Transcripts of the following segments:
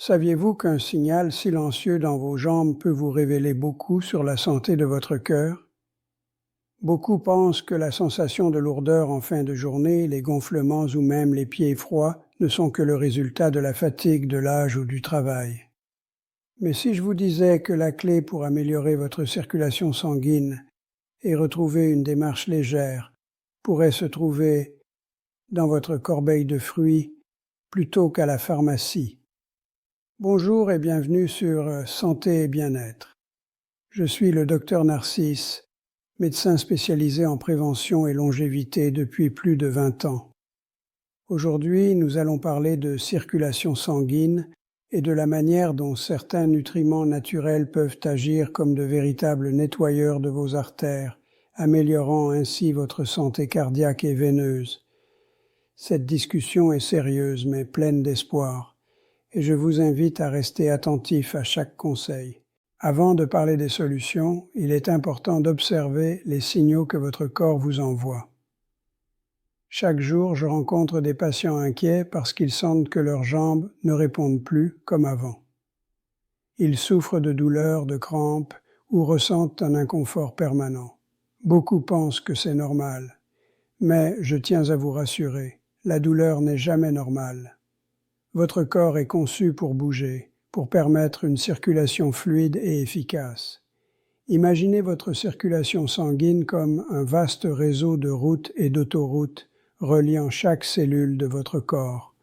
Saviez-vous qu'un signal silencieux dans vos jambes peut vous révéler beaucoup sur la santé de votre cœur? Beaucoup pensent que la sensation de lourdeur en fin de journée, les gonflements ou même les pieds froids ne sont que le résultat de la fatigue, de l'âge ou du travail. Mais si je vous disais que la clé pour améliorer votre circulation sanguine et retrouver une démarche légère pourrait se trouver dans votre corbeille de fruits plutôt qu'à la pharmacie? Bonjour et bienvenue sur Santé et Bien-être. Je suis le docteur Narcisse, médecin spécialisé en prévention et longévité depuis plus de 20 ans. Aujourd'hui, nous allons parler de circulation sanguine et de la manière dont certains nutriments naturels peuvent agir comme de véritables nettoyeurs de vos artères, améliorant ainsi votre santé cardiaque et veineuse. Cette discussion est sérieuse mais pleine d'espoir, et je vous invite à rester attentif à chaque conseil. Avant de parler des solutions, il est important d'observer les signaux que votre corps vous envoie. Chaque jour, je rencontre des patients inquiets parce qu'ils sentent que leurs jambes ne répondent plus comme avant. Ils souffrent de douleurs, de crampes ou ressentent un inconfort permanent. Beaucoup pensent que c'est normal, mais je tiens à vous rassurer, la douleur n'est jamais normale. Votre corps est conçu pour bouger, pour permettre une circulation fluide et efficace. Imaginez votre circulation sanguine comme un vaste réseau de routes et d'autoroutes reliant chaque cellule de votre corps.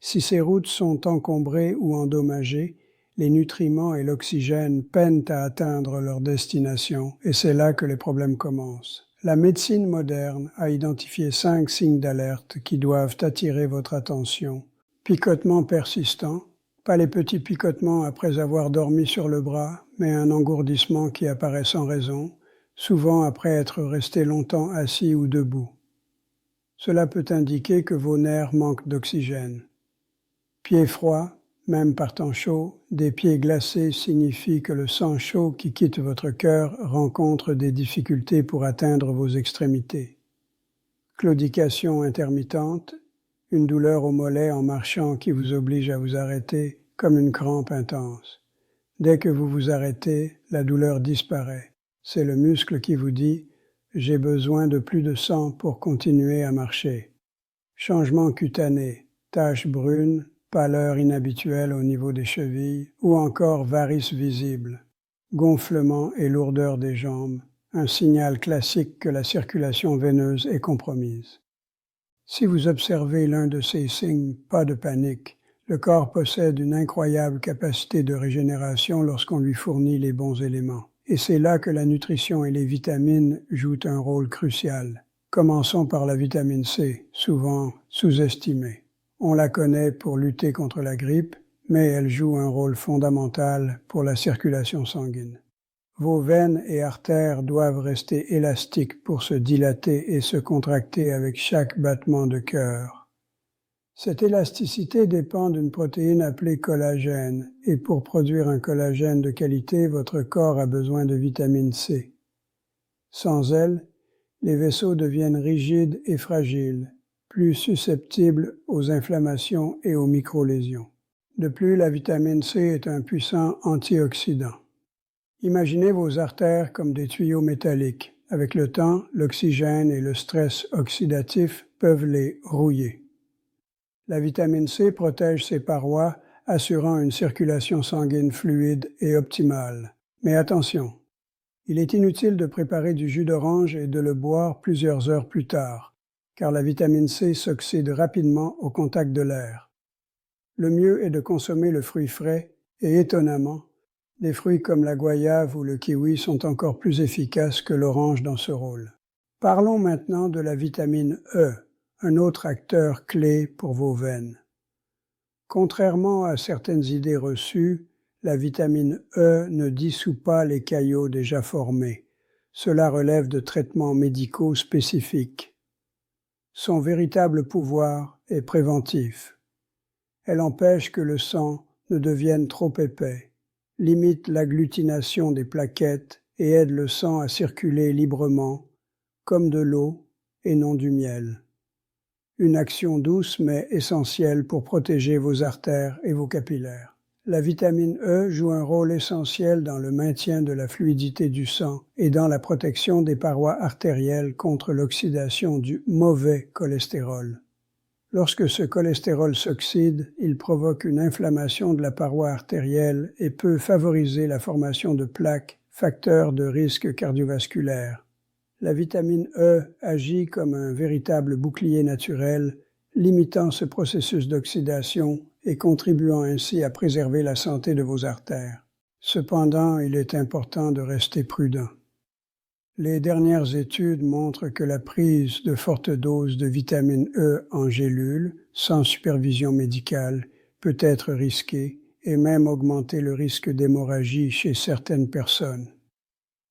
Si ces routes sont encombrées ou endommagées, les nutriments et l'oxygène peinent à atteindre leur destination, et c'est là que les problèmes commencent. La médecine moderne a identifié 5 signes d'alerte qui doivent attirer votre attention. Picotement persistant, pas les petits picotements après avoir dormi sur le bras, mais un engourdissement qui apparaît sans raison, souvent après être resté longtemps assis ou debout. Cela peut indiquer que vos nerfs manquent d'oxygène. Pieds froids, même par temps chaud, des pieds glacés signifient que le sang chaud qui quitte votre cœur rencontre des difficultés pour atteindre vos extrémités. Claudication intermittente, une douleur au mollet en marchant qui vous oblige à vous arrêter, comme une crampe intense. Dès que vous vous arrêtez, la douleur disparaît. C'est le muscle qui vous dit « j'ai besoin de plus de sang pour continuer à marcher ». Changement cutané, taches brunes, pâleur inhabituelle au niveau des chevilles ou encore varices visibles, gonflement et lourdeur des jambes, un signal classique que la circulation veineuse est compromise. Si vous observez l'un de ces signes, pas de panique. Le corps possède une incroyable capacité de régénération lorsqu'on lui fournit les bons éléments. Et c'est là que la nutrition et les vitamines jouent un rôle crucial. Commençons par la vitamine C, souvent sous-estimée. On la connaît pour lutter contre la grippe, mais elle joue un rôle fondamental pour la circulation sanguine. Vos veines et artères doivent rester élastiques pour se dilater et se contracter avec chaque battement de cœur. Cette élasticité dépend d'une protéine appelée collagène, et pour produire un collagène de qualité, votre corps a besoin de vitamine C. Sans elle, les vaisseaux deviennent rigides et fragiles, plus susceptibles aux inflammations et aux microlésions. De plus, la vitamine C est un puissant antioxydant. Imaginez vos artères comme des tuyaux métalliques. Avec le temps, l'oxygène et le stress oxydatif peuvent les rouiller. La vitamine C protège ces parois, assurant une circulation sanguine fluide et optimale. Mais attention, il est inutile de préparer du jus d'orange et de le boire plusieurs heures plus tard, car la vitamine C s'oxyde rapidement au contact de l'air. Le mieux est de consommer le fruit frais et étonnamment, des fruits comme la goyave ou le kiwi sont encore plus efficaces que l'orange dans ce rôle. Parlons maintenant de la vitamine E, un autre acteur clé pour vos veines. Contrairement à certaines idées reçues, la vitamine E ne dissout pas les caillots déjà formés. Cela relève de traitements médicaux spécifiques. Son véritable pouvoir est préventif. Elle empêche que le sang ne devienne trop épais, limite l'agglutination des plaquettes et aide le sang à circuler librement, comme de l'eau et non du miel. Une action douce mais essentielle pour protéger vos artères et vos capillaires. La vitamine E joue un rôle essentiel dans le maintien de la fluidité du sang et dans la protection des parois artérielles contre l'oxydation du mauvais cholestérol. Lorsque ce cholestérol s'oxyde, il provoque une inflammation de la paroi artérielle et peut favoriser la formation de plaques, facteur de risque cardiovasculaire. La vitamine E agit comme un véritable bouclier naturel, limitant ce processus d'oxydation et contribuant ainsi à préserver la santé de vos artères. Cependant, il est important de rester prudent. Les dernières études montrent que la prise de fortes doses de vitamine E en gélule, sans supervision médicale, peut être risquée et même augmenter le risque d'hémorragie chez certaines personnes.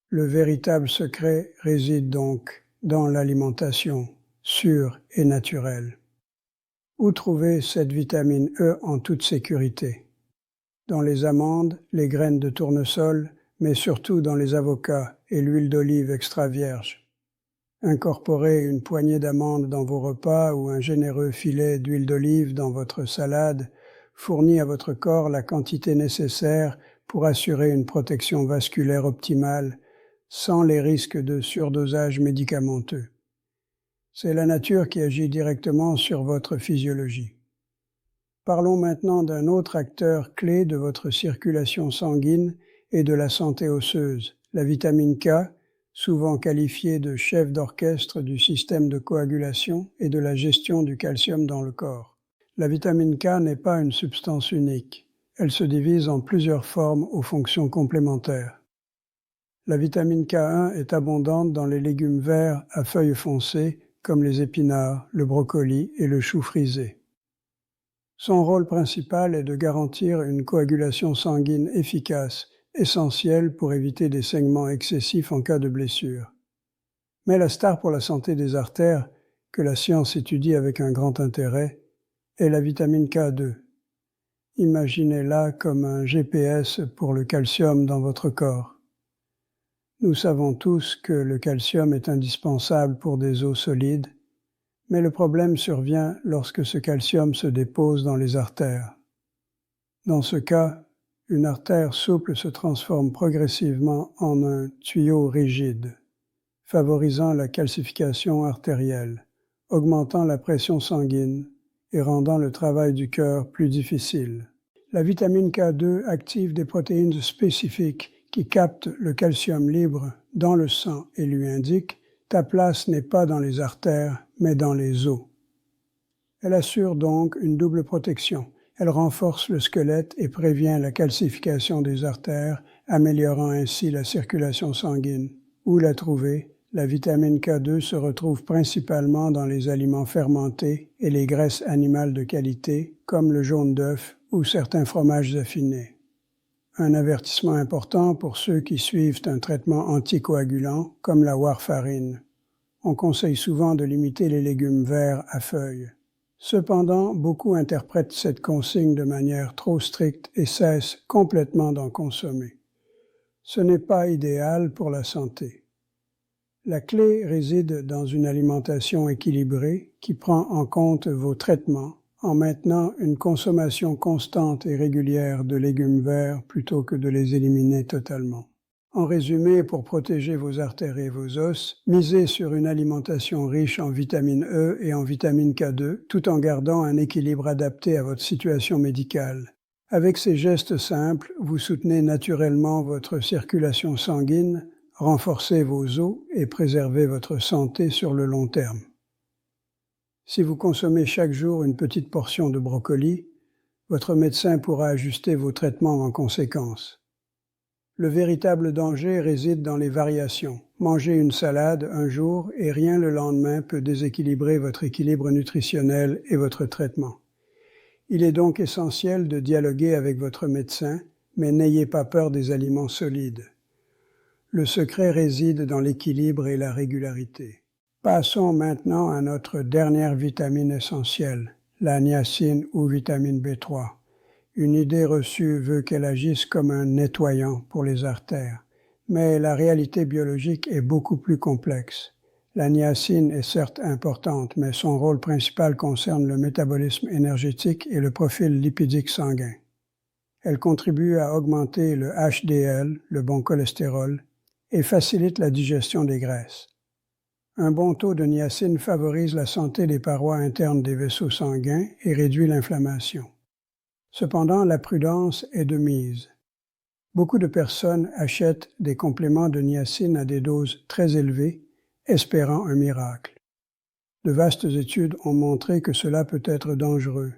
Le véritable secret réside donc dans l'alimentation sûre et naturelle. Où trouver cette vitamine E en toute sécurité? Dans les amandes, les graines de tournesol, mais surtout dans les avocats et l'huile d'olive extra vierge. Incorporez une poignée d'amandes dans vos repas ou un généreux filet d'huile d'olive dans votre salade fournit à votre corps la quantité nécessaire pour assurer une protection vasculaire optimale sans les risques de surdosage médicamenteux. C'est la nature qui agit directement sur votre physiologie. Parlons maintenant d'un autre acteur clé de votre circulation sanguine et de la santé osseuse, la vitamine K, souvent qualifiée de chef d'orchestre du système de coagulation et de la gestion du calcium dans le corps. La vitamine K n'est pas une substance unique. Elle se divise en plusieurs formes aux fonctions complémentaires. La vitamine K1 est abondante dans les légumes verts à feuilles foncées comme les épinards, le brocoli et le chou frisé. Son rôle principal est de garantir une coagulation sanguine efficace, essentielle pour éviter des saignements excessifs en cas de blessure. Mais la star pour la santé des artères, que la science étudie avec un grand intérêt, est la vitamine K2. Imaginez-la comme un GPS pour le calcium dans votre corps. Nous savons tous que le calcium est indispensable pour des os solides, mais le problème survient lorsque ce calcium se dépose dans les artères. Dans ce cas, une artère souple se transforme progressivement en un tuyau rigide, favorisant la calcification artérielle, augmentant la pression sanguine et rendant le travail du cœur plus difficile. La vitamine K2 active des protéines spécifiques qui captent le calcium libre dans le sang et lui indiquent « ta place n'est pas dans les artères, mais dans les os ». Elle assure donc une double protection. Elle renforce le squelette et prévient la calcification des artères, améliorant ainsi la circulation sanguine. Où la trouver? La vitamine K2 se retrouve principalement dans les aliments fermentés et les graisses animales de qualité, comme le jaune d'œuf ou certains fromages affinés. Un avertissement important pour ceux qui suivent un traitement anticoagulant, comme la warfarine. On conseille souvent de limiter les légumes verts à feuilles. Cependant, beaucoup interprètent cette consigne de manière trop stricte et cessent complètement d'en consommer. Ce n'est pas idéal pour la santé. La clé réside dans une alimentation équilibrée qui prend en compte vos traitements en maintenant une consommation constante et régulière de légumes verts plutôt que de les éliminer totalement. En résumé, pour protéger vos artères et vos os, misez sur une alimentation riche en vitamine E et en vitamine K2, tout en gardant un équilibre adapté à votre situation médicale. Avec ces gestes simples, vous soutenez naturellement votre circulation sanguine, renforcez vos os et préservez votre santé sur le long terme. Si vous consommez chaque jour une petite portion de brocoli, votre médecin pourra ajuster vos traitements en conséquence. Le véritable danger réside dans les variations. Mangez une salade un jour et rien le lendemain peut déséquilibrer votre équilibre nutritionnel et votre traitement. Il est donc essentiel de dialoguer avec votre médecin, mais n'ayez pas peur des aliments solides. Le secret réside dans l'équilibre et la régularité. Passons maintenant à notre dernière vitamine essentielle, la niacine ou vitamine B3. Une idée reçue veut qu'elle agisse comme un nettoyant pour les artères, mais la réalité biologique est beaucoup plus complexe. La niacine est certes importante, mais son rôle principal concerne le métabolisme énergétique et le profil lipidique sanguin. Elle contribue à augmenter le HDL, le bon cholestérol, et facilite la digestion des graisses. Un bon taux de niacine favorise la santé des parois internes des vaisseaux sanguins et réduit l'inflammation. Cependant, la prudence est de mise. Beaucoup de personnes achètent des compléments de niacine à des doses très élevées, espérant un miracle. De vastes études ont montré que cela peut être dangereux.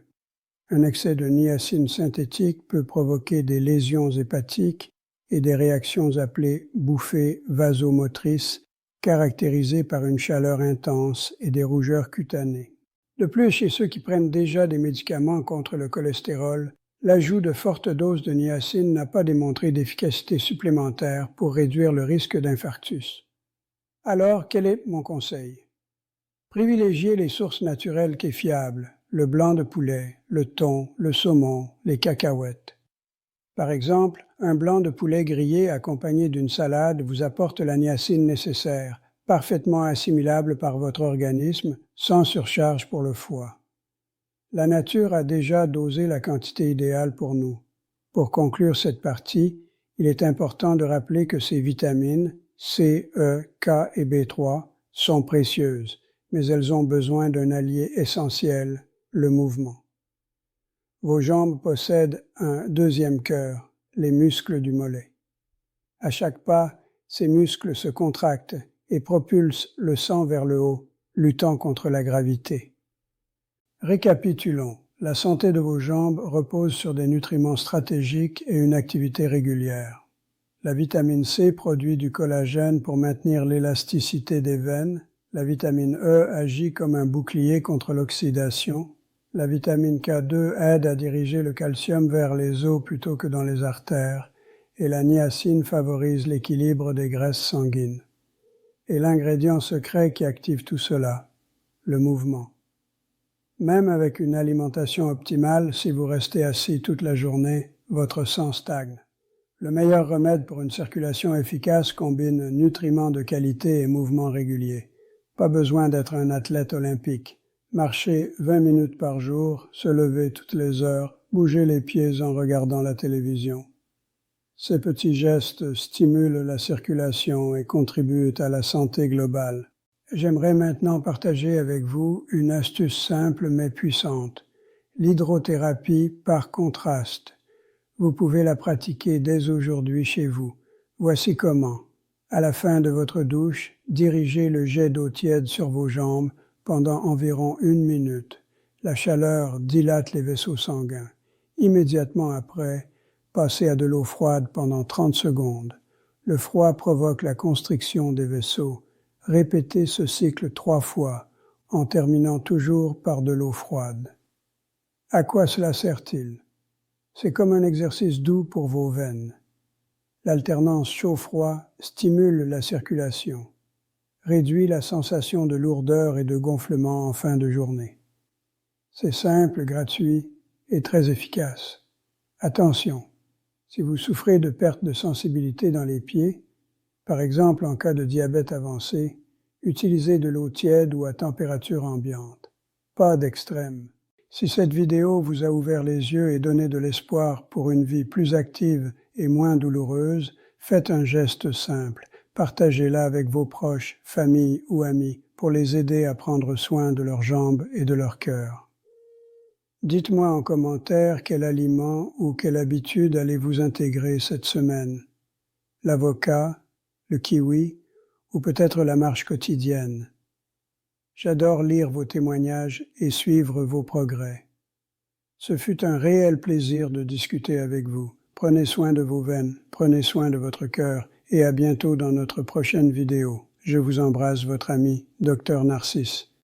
Un excès de niacine synthétique peut provoquer des lésions hépatiques et des réactions appelées bouffées vasomotrices, caractérisées par une chaleur intense et des rougeurs cutanées. De plus, chez ceux qui prennent déjà des médicaments contre le cholestérol, l'ajout de fortes doses de niacine n'a pas démontré d'efficacité supplémentaire pour réduire le risque d'infarctus. Alors, quel est mon conseil? Privilégiez les sources naturelles et fiables, le blanc de poulet, le thon, le saumon, les cacahuètes. Par exemple, un blanc de poulet grillé accompagné d'une salade vous apporte la niacine nécessaire, parfaitement assimilable par votre organisme, sans surcharge pour le foie. La nature a déjà dosé la quantité idéale pour nous. Pour conclure cette partie, il est important de rappeler que ces vitamines, C, E, K et B3, sont précieuses, mais elles ont besoin d'un allié essentiel, le mouvement. Vos jambes possèdent un deuxième cœur, les muscles du mollet. À chaque pas, ces muscles se contractent et propulsent le sang vers le haut, luttant contre la gravité. Récapitulons. La santé de vos jambes repose sur des nutriments stratégiques et une activité régulière. La vitamine C produit du collagène pour maintenir l'élasticité des veines. La vitamine E agit comme un bouclier contre l'oxydation. La vitamine K2 aide à diriger le calcium vers les os plutôt que dans les artères. Et la niacine favorise l'équilibre des graisses sanguines. Et l'ingrédient secret qui active tout cela, le mouvement. Même avec une alimentation optimale, si vous restez assis toute la journée, votre sang stagne. Le meilleur remède pour une circulation efficace combine nutriments de qualité et mouvements réguliers. Pas besoin d'être un athlète olympique. Marcher 20 minutes par jour, se lever toutes les heures, bouger les pieds en regardant la télévision. Ces petits gestes stimulent la circulation et contribuent à la santé globale. J'aimerais maintenant partager avec vous une astuce simple mais puissante, l'hydrothérapie par contraste. Vous pouvez la pratiquer dès aujourd'hui chez vous. Voici comment. À la fin de votre douche, dirigez le jet d'eau tiède sur vos jambes pendant environ 1 minute. La chaleur dilate les vaisseaux sanguins. Immédiatement après, passez à de l'eau froide pendant 30 secondes. Le froid provoque la constriction des vaisseaux. Répétez ce cycle 3 fois, en terminant toujours par de l'eau froide. À quoi cela sert-il? C'est comme un exercice doux pour vos veines. L'alternance chaud-froid stimule la circulation, réduit la sensation de lourdeur et de gonflement en fin de journée. C'est simple, gratuit et très efficace. Attention, si vous souffrez de perte de sensibilité dans les pieds, par exemple en cas de diabète avancé, utilisez de l'eau tiède ou à température ambiante. Pas d'extrême. Si cette vidéo vous a ouvert les yeux et donné de l'espoir pour une vie plus active et moins douloureuse, faites un geste simple. Partagez-la avec vos proches, famille ou amis pour les aider à prendre soin de leurs jambes et de leur cœur. Dites-moi en commentaire quel aliment ou quelle habitude allez-vous intégrer cette semaine. L'avocat, le kiwi ou peut-être la marche quotidienne. J'adore lire vos témoignages et suivre vos progrès. Ce fut un réel plaisir de discuter avec vous. Prenez soin de vos veines, prenez soin de votre cœur et à bientôt dans notre prochaine vidéo. Je vous embrasse, votre ami, Dr Narcisse.